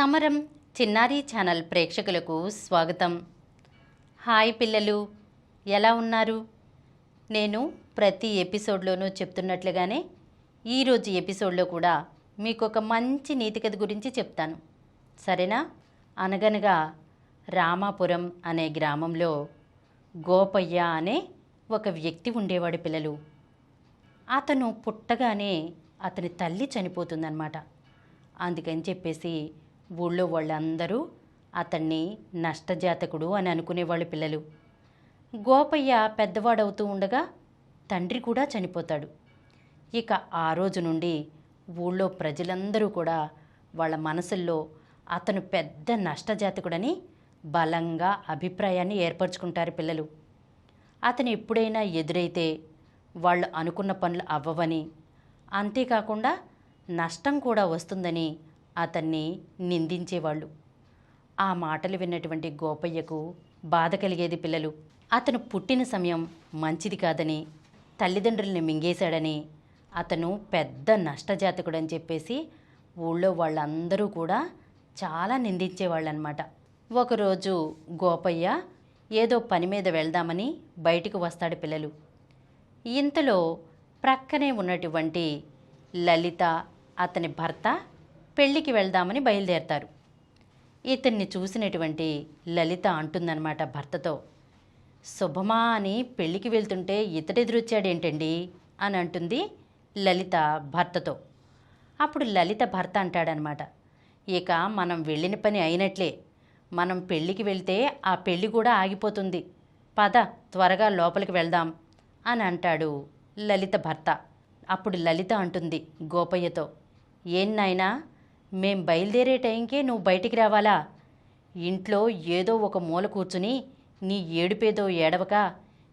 సమరం చిన్నారి ఛానల్ ప్రేక్షకులకు స్వాగతం. హాయ్ పిల్లలు, ఎలా ఉన్నారు? నేను ప్రతి ఎపిసోడ్లోనూ చెప్తున్నట్లుగానే ఈరోజు ఎపిసోడ్లో కూడా మీకు ఒక మంచి నీతి కథ గురించి చెప్తాను, సరేనా? అనగనగా రామాపురం అనే గ్రామంలో గోపయ్య అనే ఒక వ్యక్తి ఉండేవాడు పిల్లలు. అతను పుట్టగానే అతని తల్లి చనిపోతుందన్నమాట. అందుకని చెప్పేసి ఊళ్ళో వాళ్ళందరూ అతన్ని నష్టజాతకుడు అని అనుకునేవాళ్ళు పిల్లలు. గోపయ్య పెద్దవాడవుతూ ఉండగా తండ్రి కూడా చనిపోతాడు. ఇక ఆ రోజు నుండి ఊళ్ళో ప్రజలందరూ కూడా వాళ్ళ మనసుల్లో అతను పెద్ద నష్టజాతకుడని బలంగా అభిప్రాయాన్ని ఏర్పరచుకుంటారు పిల్లలు. అతను ఎప్పుడైనా ఎదురైతే వాళ్ళు అనుకున్న పనులు అవ్వవని, అంతేకాకుండా నష్టం కూడా వస్తుందని అతన్ని నిందించేవాళ్ళు. ఆ మాటలు విన్నటువంటి గోపయ్యకు బాధ కలిగేది పిల్లలు. అతను పుట్టిన సమయం మంచిది కాదని, తల్లిదండ్రుల్ని మింగేశాడని, అతను పెద్ద నష్టజాతకుడని చెప్పేసి ఊళ్ళో వాళ్ళందరూ కూడా చాలా నిందించేవాళ్ళనమాట. ఒకరోజు గోపయ్య ఏదో పని మీద వెళ్దామని బయటికి వస్తాడు పిల్లలు. ఇంతలో ప్రక్కనే ఉన్నటువంటి లలిత, అతని భర్త పెళ్ళికి వెళ్దామని బయలుదేరతారు. ఇతన్ని చూసినటువంటి లలిత అంటుందన్నమాట భర్తతో, శుభమా అని పెళ్ళికి వెళ్తుంటే ఇతడెదురొచ్చాడేంటండి అని అంటుంది లలిత భర్తతో. అప్పుడు లలిత భర్త అంటాడనమాట, ఇక మనం వెళ్ళిన పని అయినట్లే, మనం పెళ్ళికి వెళ్తే ఆ పెళ్ళి కూడా ఆగిపోతుంది, పద త్వరగా లోపలికి వెళ్దాం అని అంటాడు లలిత భర్త. అప్పుడు లలిత అంటుంది గోపయ్యతో, ఏం నాయనా, మేం బయలుదేరే టైంకే నువ్వు బయటికి రావాలా? ఇంట్లో ఏదో ఒక మూల కూర్చుని నీ ఏడుపేదో ఏడవక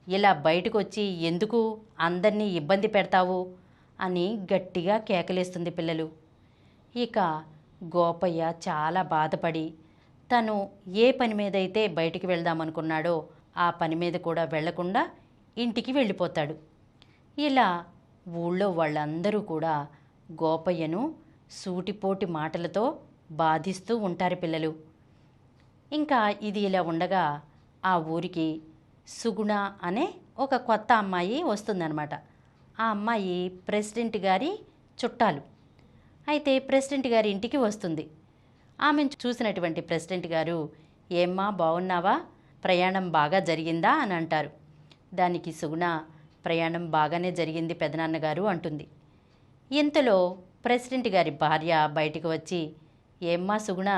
ఇలా బయటకు వచ్చి ఎందుకు అందరినీ ఇబ్బంది పెడతావు అని గట్టిగా కేకలేస్తుంది పిల్లలు. ఇక గోపయ్య చాలా బాధపడి తను ఏ పని మీదైతే బయటికి వెళ్దామనుకున్నాడో ఆ పని మీద కూడా వెళ్లకుండా ఇంటికి వెళ్ళిపోతాడు. ఇలా ఊళ్ళో వాళ్ళందరూ కూడా గోపయ్యను సూటిపోటి మాటలతో బాధిస్తూ ఉంటారు పిల్లలు. ఇంకా ఇది ఇలా ఉండగా ఆ ఊరికి సుగుణ అనే ఒక కొత్త అమ్మాయి వస్తుందన్నమాట. ఆ అమ్మాయి ప్రెసిడెంట్ గారి చుట్టాలు. అయితే ప్రెసిడెంట్ గారి ఇంటికి వస్తుంది. ఆమెను చూసినటువంటి ప్రెసిడెంట్ గారు, ఏమ్మా బాగున్నావా, ప్రయాణం బాగా జరిగిందా అని అంటారు. దానికి సుగుణ, ప్రయాణం బాగానే జరిగింది పెదనాన్నగారు అంటుంది. ఇంతలో ప్రెసిడెంట్ గారి భార్య బయటికి వచ్చి, ఏమ్మా సుగుణ,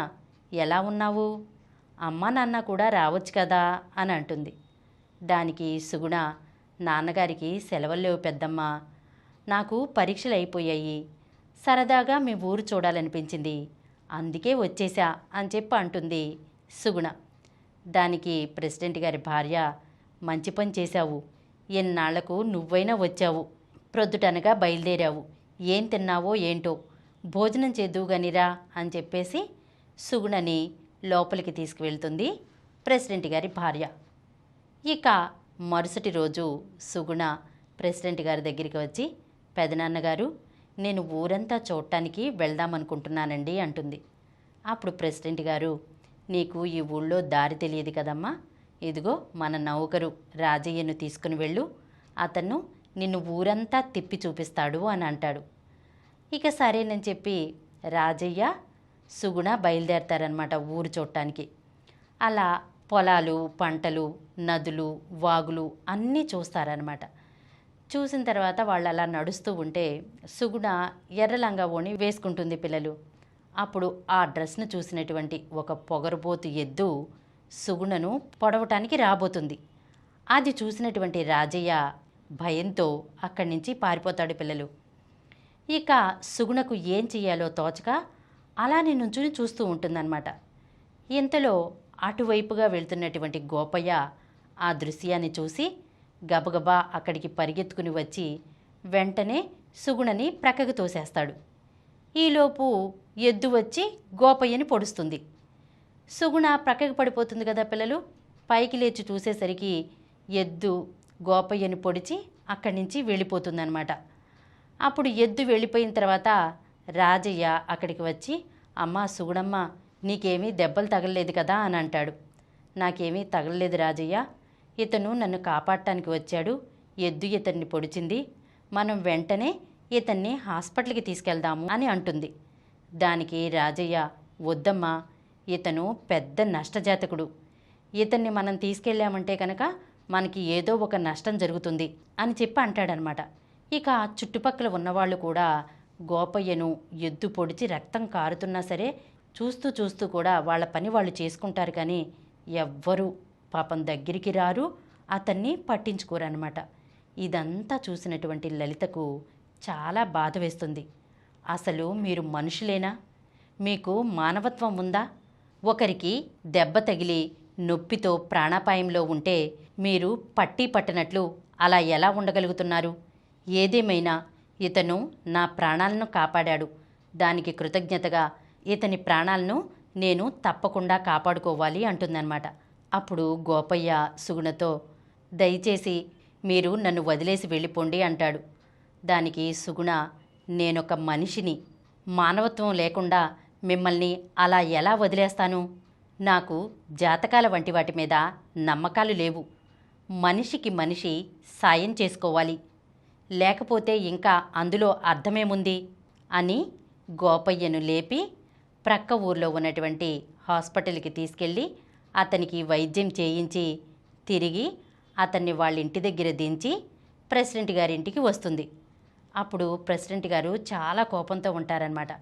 ఎలా ఉన్నావు, అమ్మ నాన్న కూడా రావచ్చు కదా అని అంటుంది. దానికి సుగుణ, నాన్నగారికి సెలవులు లేవు పెద్దమ్మ, నాకు పరీక్షలు అయిపోయాయి, సరదాగా మీ ఊరు చూడాలనిపించింది, అందుకే వచ్చేసా అని చెప్పి అంటుంది సుగుణ. దానికి ప్రెసిడెంట్ గారి భార్య, మంచి పని చేశావు, ఎన్నాళ్లకు నువ్వైనా వచ్చావు, ప్రొద్దుటనగా బయలుదేరావు, ఏం తిన్నావో ఏంటో, భోజనం చేద్దువుగానిరా అని చెప్పేసి సుగుణని లోపలికి తీసుకువెళ్తుంది ప్రెసిడెంట్ గారి భార్య. ఇక మరుసటి రోజు సుగుణ ప్రెసిడెంట్ గారి దగ్గరికి వచ్చి, పెదనాన్నగారు, నేను ఊరంతా చూడటానికి వెళ్దామనుకుంటున్నానండి అంటుంది. అప్పుడు ప్రెసిడెంట్ గారు, నీకు ఈ ఊళ్ళో దారి తెలియదు కదమ్మా, ఇదిగో మన నౌకరు రాజయ్యను తీసుకుని వెళ్ళు, అతను నిన్ను ఊరంతా తిప్పి చూపిస్తాడు అని అంటాడు. ఇక సరేనని చెప్పి రాజయ్య సుగుణ బయలుదేరతారనమాట ఊరు చూడటానికి. అలా పొలాలు, పంటలు, నదులు, వాగులు అన్నీ చూస్తారనమాట. చూసిన తర్వాత వాళ్ళు అలా నడుస్తూ ఉంటే సుగుణ ఎర్ర లంగా ఓణి వేసుకుంటుంది పిల్లలు. అప్పుడు ఆ డ్రెస్ను చూసినటువంటి ఒక పొగరుబోతు ఎద్దు సుగుణను పొడవటానికి రాబోతుంది. అది చూసినటువంటి రాజయ్య భయంతో అక్కడి నుంచి పారిపోతాడు పిల్లలు. ఇక సుగుణకు ఏం చెయ్యాలో తోచక అలానే నుంచుని చూస్తూ ఉంటుందన్నమాట. ఇంతలో అటువైపుగా వెళ్తున్నటువంటి గోపయ్య ఆ దృశ్యాన్ని చూసి గబగబా అక్కడికి పరిగెత్తుకుని వచ్చి వెంటనే సుగుణని ప్రక్కకు తోసేస్తాడు. ఈలోపు ఎద్దు వచ్చి గోపయ్యని పొడుస్తుంది. సుగుణ ప్రక్కకు పడిపోతుంది కదా పిల్లలు. పైకి లేచి చూసేసరికి ఎద్దు గోపయ్యని పొడిచి అక్కడి నుంచి వెళ్ళిపోతుందన్నమాట. అప్పుడు ఎద్దు వెళ్ళిపోయిన తర్వాత రాజయ్య అక్కడికి వచ్చి, అమ్మా సుగుణమ్మ, నీకేమీ దెబ్బలు తగలలేదు కదా అని అంటాడు. నాకేమీ తగలలేదు రాజయ్య, ఇతను నన్ను కాపాడటానికి వచ్చాడు, ఎద్దు ఇతన్ని పొడిచింది, మనం వెంటనే ఇతన్ని హాస్పిటల్కి తీసుకెళ్దాము అని అంటుంది. దానికి రాజయ్య, వద్దమ్మా, ఇతను పెద్ద నష్టజాతకుడు, ఇతన్ని మనం తీసుకెళ్ళామంటే కనుక మనకి ఏదో ఒక నష్టం జరుగుతుంది అని చెప్పి అంటాడనమాట. ఇక చుట్టుపక్కల ఉన్నవాళ్ళు కూడా గోపయ్యను ఎద్దు పొడిచి రక్తం కారుతున్నా సరే చూస్తూ చూస్తూ కూడా వాళ్ళ పని వాళ్ళు చేసుకుంటారు, కానీ ఎవ్వరూ పాపం దగ్గరికి రారు, అతన్ని పట్టించుకోరనమాట. ఇదంతా చూసినటువంటి లలితకు చాలా బాధ వేస్తుంది. అసలు మీరు మనుషులేనా? మీకు మానవత్వం ఉందా? ఒకరికి దెబ్బ తగిలి నొప్పితో ప్రాణాపాయంలో ఉంటే మీరు పట్టీ పట్టనట్లు అలా ఎలా ఉండగలుగుతున్నారు? ఏదేమైనా ఇతను నా ప్రాణాలను కాపాడాడు, దానికి కృతజ్ఞతగా ఇతని ప్రాణాలను నేను తప్పకుండా కాపాడుకోవాలి అంటుందన్నమాట. అప్పుడు గోపయ్య సుగుణతో, దయచేసి మీరు నన్ను వదిలేసి వెళ్ళిపోండి అంటాడు. దానికి సుగుణ, నేనొక మనిషిని, మానవత్వం లేకుండా మిమ్మల్ని అలా ఎలా వదిలేస్తాను? నాకు జాతకాల వంటి వాటి మీద నమ్మకాలు లేవు. మనిషికి మనిషి సాయం చేసుకోవాలి, లేకపోతే ఇంకా అందులో అర్థమేముంది అని గోపయ్యను లేపి ప్రక్క ఊర్లో ఉన్నటువంటి హాస్పిటల్కి తీసుకెళ్ళి అతనికి వైద్యం చేయించి తిరిగి అతన్ని వాళ్ళ ఇంటి దగ్గర దించి ప్రెసిడెంట్ గారింటికి వస్తుంది. అప్పుడు ప్రెసిడెంట్ గారు చాలా కోపంతో ఉంటారనమాట.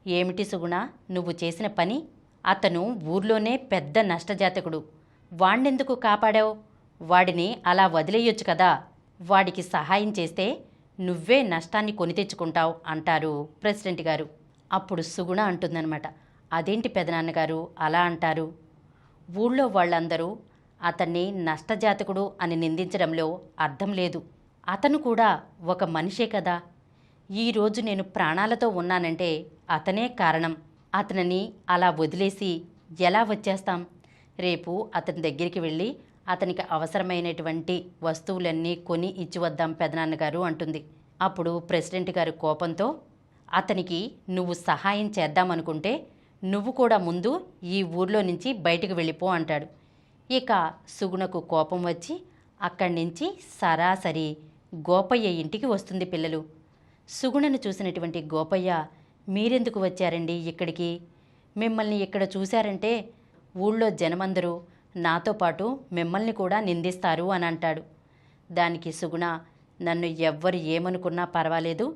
ఏమిటి సుగుణ నువ్వు చేసిన పని? అతను ఊర్లోనే పెద్ద నష్టజాతకుడు, వాణ్ణెందుకు కాపాడావు? వాడిని అలా వదిలేయొచ్చు కదా, వాడికి సహాయం చేస్తే నువ్వే నష్టాన్ని కొని తెచ్చుకుంటావు అంటారు ప్రెసిడెంట్ గారు. అప్పుడు సుగుణ అంటుందన్నమాట, అదేంటి పెదనాన్నగారు అలా అంటారు? ఊళ్ళో వాళ్ళందరూ అతన్ని నష్టజాతకుడు అని నిందించడంలో అర్థం లేదు. అతను కూడా ఒక మనిషే కదా. ఈరోజు నేను ప్రాణాలతో ఉన్నానంటే అతనే కారణం. అతనిని అలా వదిలేసి ఎలా వచ్చేస్తాం? రేపు అతని దగ్గరికి వెళ్ళి అతనికి అవసరమైనటువంటి వస్తువులన్నీ కొని ఇచ్చి వద్దాం పెదనాన్నగారు అంటుంది. అప్పుడు ప్రెసిడెంట్ గారు కోపంతో, అతనికి నువ్వు సహాయం చేద్దామనుకుంటే నువ్వు కూడా ముందు ఈ ఊర్లో నుంచి బయటికి వెళ్ళిపో అంటాడు. ఇక సుగుణకు కోపం వచ్చి అక్కడి నుంచి సరాసరి గోపయ్య ఇంటికి వస్తుంది. పిల్లలు, సుగుణను చూసినటువంటి గోపయ్య, మీరెందుకు వచ్చారండి ఇక్కడికి? మిమ్మల్ని ఇక్కడ చూశారంటే ఊళ్ళో జనమందరూ నాతో పాటు మిమ్మల్ని కూడా నిందిస్తారు అని అంటాడు. దానికి సుగుణ, నన్ను ఎవ్వరు ఏమనుకున్నా పర్వాలేదు,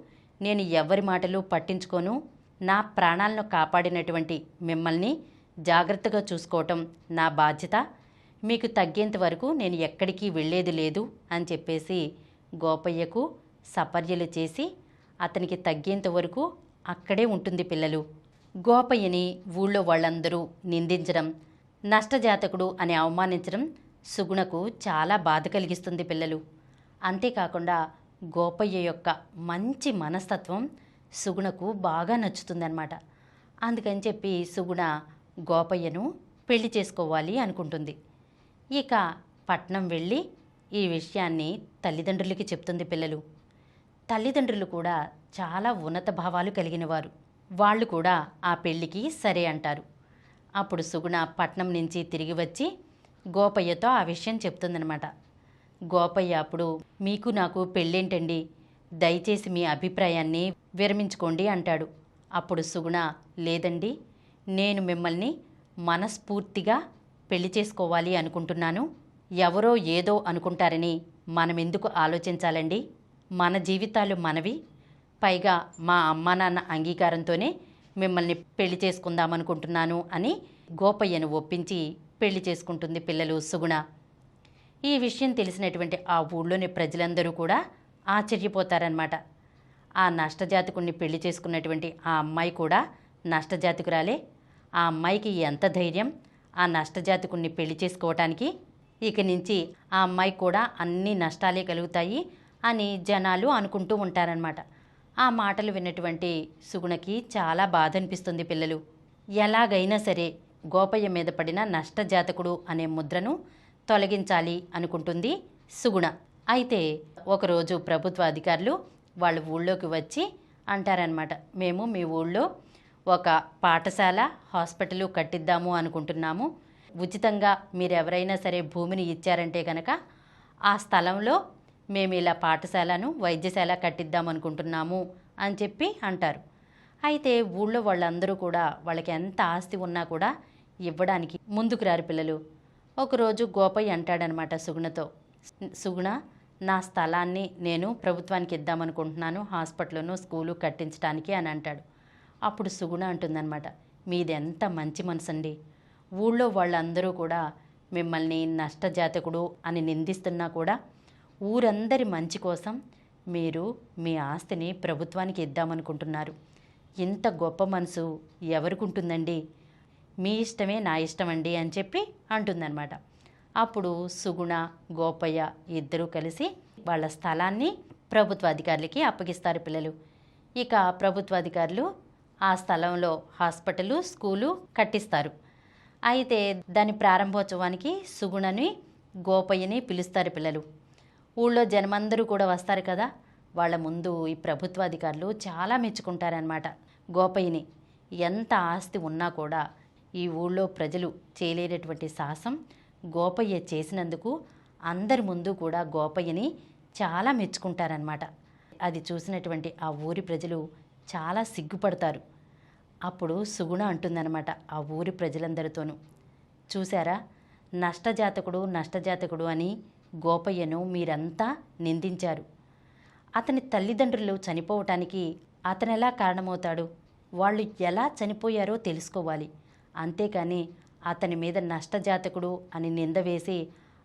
నేను ఎవ్వరి మాటలు పట్టించుకోను, నా ప్రాణాలను కాపాడినటువంటి మిమ్మల్ని జాగ్రత్తగా చూసుకోవటం నా బాధ్యత, మీకు తగ్గేంత వరకు నేను ఎక్కడికి వెళ్ళేది లేదు అని చెప్పేసి గోపయ్యకు సపర్యలు చేసి అతనికి తగ్గేంత వరకు అక్కడే ఉంటుంది. పిల్లలు, గోపయ్యని ఊళ్ళో వాళ్ళందరూ నిందించడం, నష్టజాతకుడు అని అవమానించడం సుగుణకు చాలా బాధ కలిగిస్తుంది. పిల్లలు, అంతేకాకుండా గోపయ్య యొక్క మంచి మనస్తత్వం సుగుణకు బాగా నచ్చుతుందన్నమాట. అందుకని చెప్పి సుగుణ గోపయ్యను పెళ్లి చేసుకోవాలి అనుకుంటుంది. ఇక పట్నం వెళ్ళి ఈ విషయాన్ని తల్లిదండ్రులకి చెప్తుంది. పిల్లలు, తల్లిదండ్రులు కూడా చాలా ఉన్నత భావాలు కలిగిన వారు. వాళ్ళు కూడా ఆ పెళ్ళికి సరే అంటారు. అప్పుడు సుగుణ పట్నం నుంచి తిరిగి వచ్చి గోపయ్యతో ఆ విషయం చెప్తుందనమాట. గోపయ్య అప్పుడు, మీకు నాకు పెళ్ళేంటండి, దయచేసి మీ అభిప్రాయాన్ని విరమించుకోండి అంటాడు. అప్పుడు సుగుణ, లేదండి, నేను మిమ్మల్ని మనస్ఫూర్తిగా పెళ్లి చేసుకోవాలి అనుకుంటున్నాను. ఎవరో ఏదో అనుకుంటారని మనమెందుకు ఆలోచించాలండి? మన జీవితాలు మనవి. పైగా మా అమ్మా నాన్న అంగీకారంతోనే మిమ్మల్ని పెళ్లి చేసుకుందామనుకుంటున్నాను అని గోపయ్యను ఒప్పించి పెళ్లి చేసుకుంటుంది. పిల్లలు, సుగుణ. ఈ విషయం తెలిసినటువంటి ఆ ఊళ్ళోని ప్రజలందరూ కూడా ఆశ్చర్యపోతారనమాట. ఆ నష్టజాతకుడిని పెళ్లి చేసుకున్నటువంటి ఆ అమ్మాయి కూడా నష్టజాతకురాలే. ఆ అమ్మాయికి ఎంత ధైర్యం ఆ నష్టజాతకుడిని పెళ్లి చేసుకోవటానికి? ఇక నుంచి ఆ అమ్మాయికి కూడా అన్ని నష్టాలే కలుగుతాయి అని జనాలు అనుకుంటూ ఉంటారనమాట. ఆ మాటలు విన్నటువంటి సుగుణకి చాలా బాధ అనిపిస్తుంది. పిల్లలు, ఎలాగైనా సరే గోపయ్య మీద పడిన నష్టజాతకుడు అనే ముద్రను తొలగించాలి అనుకుంటుంది సుగుణ. అయితే ఒకరోజు ప్రభుత్వ అధికారులు వాళ్ళ ఊళ్ళోకి వచ్చి అంటారనమాట, మేము మీ ఊళ్ళో ఒక పాఠశాల, హాస్పిటల్ కట్టిద్దాము అనుకుంటున్నాము. ఉచితంగా మీరెవరైనా సరే భూమిని ఇచ్చారంటే కనుక ఆ స్థలంలో మేము ఇలా పాఠశాలను, వైద్యశాల కట్టిద్దాం అనుకుంటున్నాము అని చెప్పి అంటారు. అయితే ఊళ్ళో వాళ్ళందరూ కూడా వాళ్ళకి ఎంత ఆస్తి ఉన్నా కూడా ఇవ్వడానికి ముందుకు రారు పిల్లలు. ఒకరోజు గోపయ్య అంటాడనమాట సుగుణతో, సుగుణ, నా స్థలాన్ని నేను ప్రభుత్వానికి ఇద్దామనుకుంటున్నాను, హాస్పిటల్ను, స్కూలు కట్టించడానికి అని అంటాడు. అప్పుడు సుగుణ అంటుందన్నమాట, మీది ఎంత మంచి మనసండి. ఊళ్ళో వాళ్ళందరూ కూడా మిమ్మల్ని నష్టజాతకుడు అని నిందిస్తున్నా కూడా ఊరందరి మంచి కోసం మీరు మీ ఆస్తిని ప్రభుత్వానికి ఇద్దామనుకుంటున్నారు. ఇంత గొప్ప మనసు ఎవరికి ఉంటుందండి? మీ ఇష్టమే నా ఇష్టమండి అని చెప్పి అంటుందన్నమాట. అప్పుడు సుగుణ, గోపయ్య ఇద్దరూ కలిసి వాళ్ళ స్థలాన్ని ప్రభుత్వ అధికారులకి అప్పగిస్తారు పిల్లలు. ఇక ప్రభుత్వాధికారులు ఆ స్థలంలో హాస్పిటలు, స్కూలు కట్టిస్తారు. అయితే దాని ప్రారంభోత్సవానికి సుగుణని, గోపయ్యని పిలుస్తారు పిల్లలు. ఊళ్ళో జనమందరూ కూడా వస్తారు కదా, వాళ్ళ ముందు ఈ ప్రభుత్వాధికారులు చాలా మెచ్చుకుంటారనమాట గోపయ్యని. ఎంత ఆస్తి ఉన్నా కూడా ఈ ఊళ్ళో ప్రజలు చేయలేనటువంటి సాహసం గోపయ్య చేసినందుకు అందరి ముందు కూడా గోపయ్యని చాలా మెచ్చుకుంటారనమాట. అది చూసినటువంటి ఆ ఊరి ప్రజలు చాలా సిగ్గుపడతారు. అప్పుడు సుగుణ అంటుందన్నమాట ఆ ఊరి ప్రజలందరితోనూ, చూసారా, నష్టజాతకుడు అని గోపయ్యను మీరంతా నిందించారు. అతని తల్లిదండ్రులు చనిపోవటానికి అతనెలా కారణమవుతాడు? వాళ్ళు ఎలా చనిపోయారో తెలుసుకోవాలి. అంతేకాని అతని మీద నష్టజాతకుడు అని నింద వేసి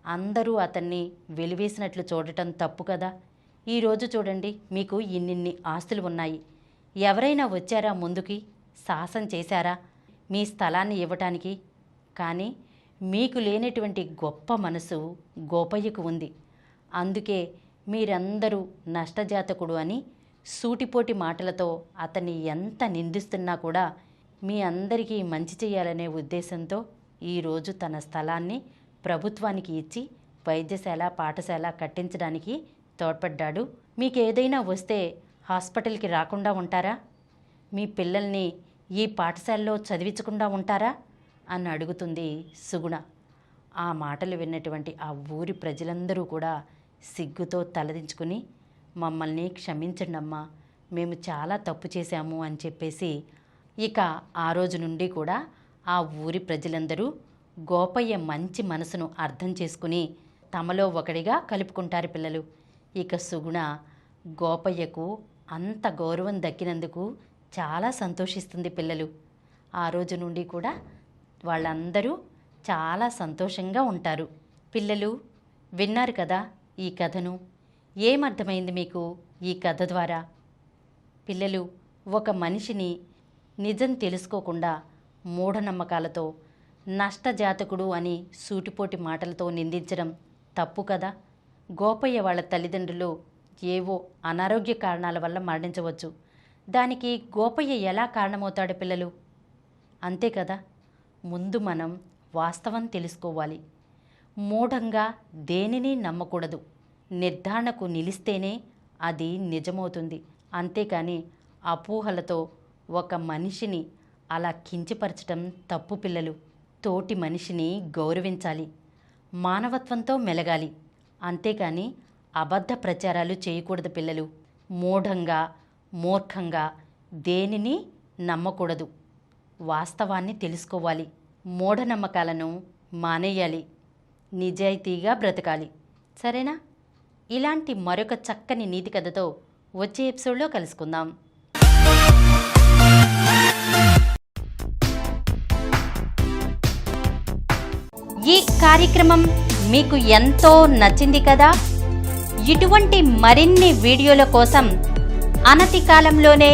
అందరూ అతన్ని వెలివేసినట్లు చూడటం తప్పు కదా. ఈరోజు చూడండి, మీకు ఇన్నిన్ని ఆస్తులు ఉన్నాయి. ఎవరైనా వచ్చారా ముందుకి, సాహసం చేశారా మీ స్థలాన్ని ఇవ్వటానికి? కానీ మీకు లేనటువంటి గొప్ప మనసు గోపయ్యకు ఉంది. అందుకే మీరందరూ నష్టజాతకుడు అని సూటిపోటి మాటలతో అతన్ని ఎంత నిందిస్తున్నా కూడా మీ అందరికీ మంచి చేయాలనే ఉద్దేశంతో ఈరోజు తన స్థలాన్ని ప్రభుత్వానికి ఇచ్చి వైద్యశాల, పాఠశాల కట్టించడానికి తోడ్పడ్డాడు. మీకేదైనా వస్తే హాస్పిటల్కి రాకుండా ఉంటారా? మీ పిల్లల్ని ఈ పాఠశాలలో చదివించకుండా ఉంటారా అని అడుగుతుంది సుగుణ. ఆ మాటలు విన్నటువంటి ఆ ఊరి ప్రజలందరూ కూడా సిగ్గుతో తలదించుకుని, మమ్మల్ని క్షమించండమ్మా, మేము చాలా తప్పు చేశాము అని చెప్పేసి ఇక ఆ రోజు నుండి కూడా ఆ ఊరి ప్రజలందరూ గోపయ్య మంచి మనసును అర్థం చేసుకుని తమలో ఒకడిగా కలుపుకుంటారు పిల్లలు. ఇక సుగుణ గోపయ్యకు అంత గౌరవం దక్కినందుకు చాలా సంతోషిస్తుంది పిల్లలు. ఆ రోజు నుండి కూడా వాళ్ళందరూ చాలా సంతోషంగా ఉంటారు. పిల్లలు విన్నారు కదా ఈ కథను. ఏమర్థమైంది మీకు ఈ కథ ద్వారా? పిల్లలు, ఒక మనిషిని నిజం తెలుసుకోకుండా మూఢనమ్మకాలతో, నష్టజాతకుడు అని సూటిపోటి మాటలతో నిందించడం తప్పు కదా. గోపయ్య వాళ్ళ తల్లిదండ్రులు ఏవో అనారోగ్య కారణాల వల్ల మరణించవచ్చు. దానికి గోపయ్య ఎలా కారణమవుతాడు పిల్లలు? అంతే కదా. ముందు మనం వాస్తవం తెలుసుకోవాలి. మూఢంగా దేనిని నమ్మకూడదు. నిర్ధారణకు నిలిస్తేనే అది నిజమవుతుంది. అంతేకాని అపోహలతో ఒక మనిషిని అలా కించపరచడం తప్పు పిల్లలు. తోటి మనిషిని గౌరవించాలి, మానవత్వంతో మెలగాలి. అంతేకాని అబద్ధ ప్రచారాలు చేయకూడదు పిల్లలు. మూఢంగా, మూర్ఖంగా దేనిని నమ్మకూడదు. వాస్తవాన్ని తెలుసుకోవాలి. మూఢనమ్మకాలను మానేయాలి. నిజాయితీగా బ్రతకాలి. సరేనా? ఇలాంటి మరొక చక్కని నీతి కథతో వచ్చే ఎపిసోడ్లో కలుసుకుందాం. ఈ కార్యక్రమం మీకు ఎంతో నచ్చింది కదా. ఇటువంటి మరిన్ని వీడియోల కోసం అనతి కాలంలోనే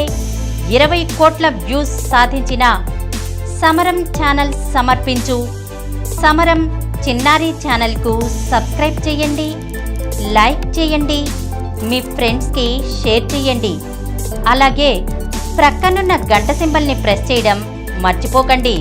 20 కోట్ల వ్యూస్ సాధించిన సమరం ఛానల్ సమర్పించు సమరం చిన్నారి ఛానల్కు సబ్స్క్రైబ్ చేయండి, లైక్ చేయండి, మీ ఫ్రెండ్స్కి షేర్ చేయండి. అలాగే ప్రక్కనున్న గంట సింబల్ని ప్రెస్ చేయడం మర్చిపోకండి.